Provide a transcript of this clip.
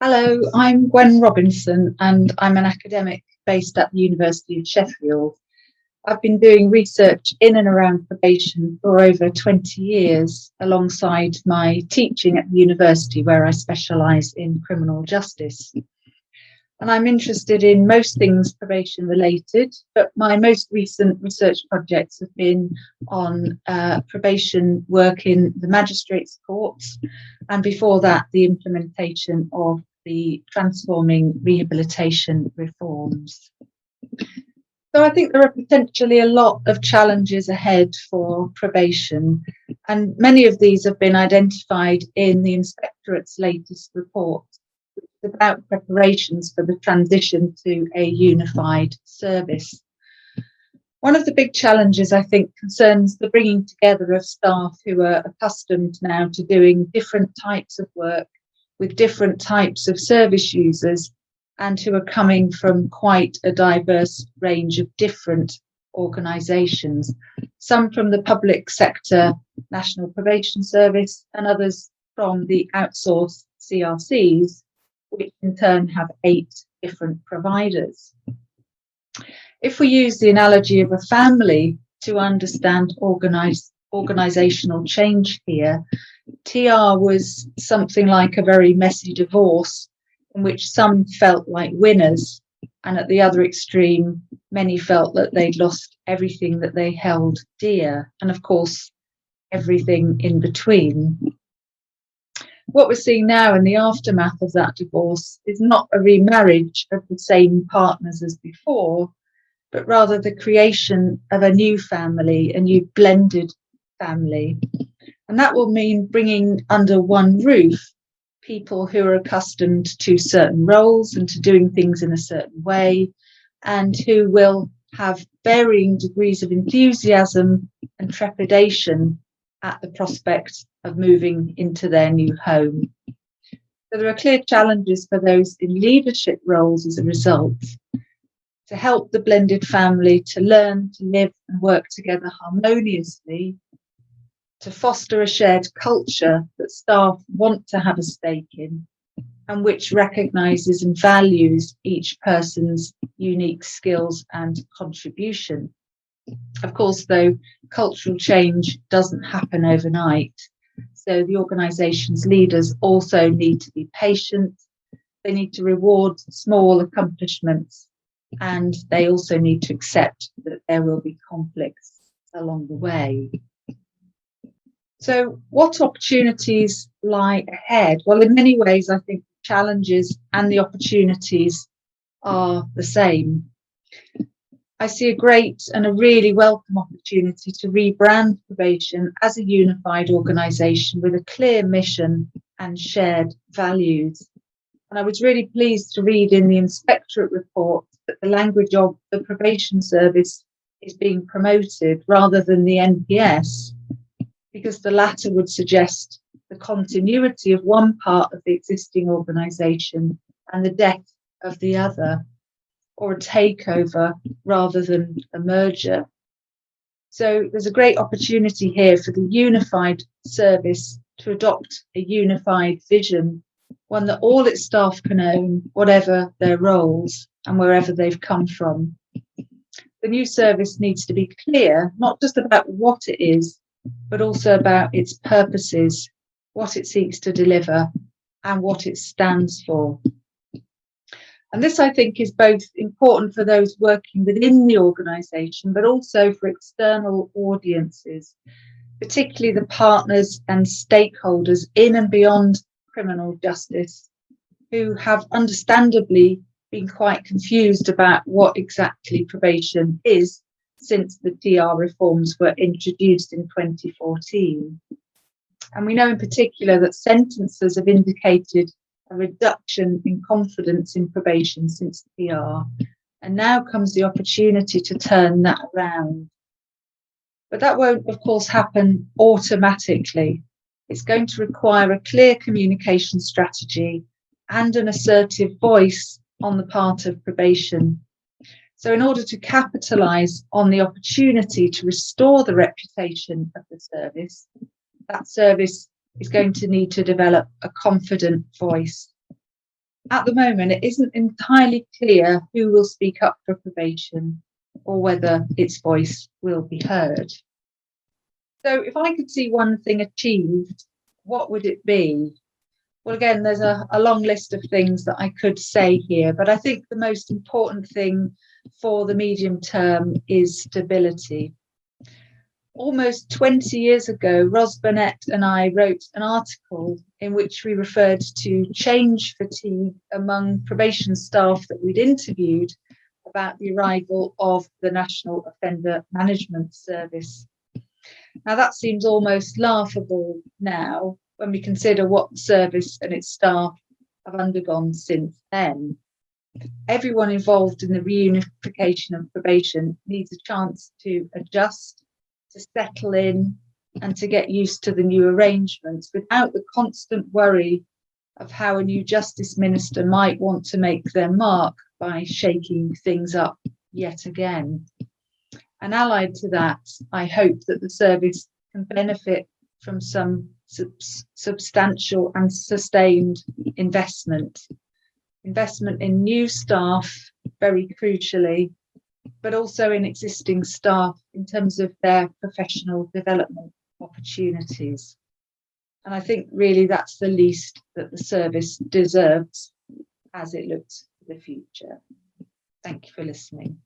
Hello, I'm Gwen Robinson and I'm an academic based at the University of Sheffield. I've been doing research in and around probation for over 20 years alongside my teaching at the university where I specialise in criminal justice. And I'm interested in most things probation related, but my most recent research projects have been on probation work in the magistrates' courts, and before that, the implementation of the transforming rehabilitation reforms. So I think there are potentially a lot of challenges ahead for probation, and many of these have been identified in the Inspectorate's latest report about preparations for the transition to a unified service. One of the big challenges, I think, concerns the bringing together of staff who are accustomed now to doing different types of work with different types of service users and who are coming from quite a diverse range of different organisations, some from the public sector, National Probation Service, and others from the outsourced CRCs, which in turn have 8 different providers. If we use the analogy of a family to understand organisational change here, TR was something like a very messy divorce in which some felt like winners, and at the other extreme, many felt that they'd lost everything that they held dear, and of course, everything in between. What we're seeing now in the aftermath of that divorce is not a remarriage of the same partners as before, but rather the creation of a new family, a new blended family. And that will mean bringing under one roof people who are accustomed to certain roles and to doing things in a certain way, and who will have varying degrees of enthusiasm and trepidation at the prospect of moving into their new home. So there are clear challenges for those in leadership roles as a result, to help the blended family to learn to live and work together harmoniously, to foster a shared culture that staff want to have a stake in, and which recognises and values each person's unique skills and contribution. Of course, though, cultural change doesn't happen overnight. So the organisation's leaders also need to be patient. They need to reward small accomplishments, and they also need to accept that there will be conflicts along the way. So what opportunities lie ahead? Well, in many ways, I think the challenges and the opportunities are the same. I see a great and a really welcome opportunity to rebrand probation as a unified organisation with a clear mission and shared values. And I was really pleased to read in the Inspectorate report that the language of the probation service is being promoted rather than the NPS, because the latter would suggest the continuity of one part of the existing organisation and the death of the other, or a takeover rather than a merger. So there's a great opportunity here for the unified service to adopt a unified vision, one that all its staff can own, whatever their roles and wherever they've come from. The new service needs to be clear, not just about what it is, but also about its purposes, what it seeks to deliver, and what it stands for. And this, I think, is both important for those working within the organisation, but also for external audiences, particularly the partners and stakeholders in and beyond criminal justice, who have understandably been quite confused about what exactly probation is since the TR reforms were introduced in 2014. And we know in particular that sentencers have indicated a reduction in confidence in probation since the PR, and now comes the opportunity to turn that around. But that won't, of course, happen automatically. It's going to require a clear communication strategy and an assertive voice on the part of probation. So in order to capitalise on the opportunity to restore the reputation of the service, that service is going to need to develop a confident voice. At the moment, it isn't entirely clear who will speak up for probation or whether its voice will be heard. So if I could see one thing achieved, what would it be? Well, again, there's a long list of things that I could say here, but I think the most important thing for the medium term is stability. Almost 20 years ago, Ros Burnett and I wrote an article in which we referred to change fatigue among probation staff that we'd interviewed about the arrival of the National Offender Management Service. Now, that seems almost laughable now when we consider what the service and its staff have undergone since then. Everyone involved in the reunification of probation needs a chance to adjust, to settle in, and to get used to the new arrangements without the constant worry of how a new justice minister might want to make their mark by shaking things up yet again. And allied to that, I hope that the service can benefit from some substantial and sustained investment in new staff, very crucially, but also in existing staff in terms of their professional development opportunities. And I think really that's the least that the service deserves as it looks to the future. Thank you for listening.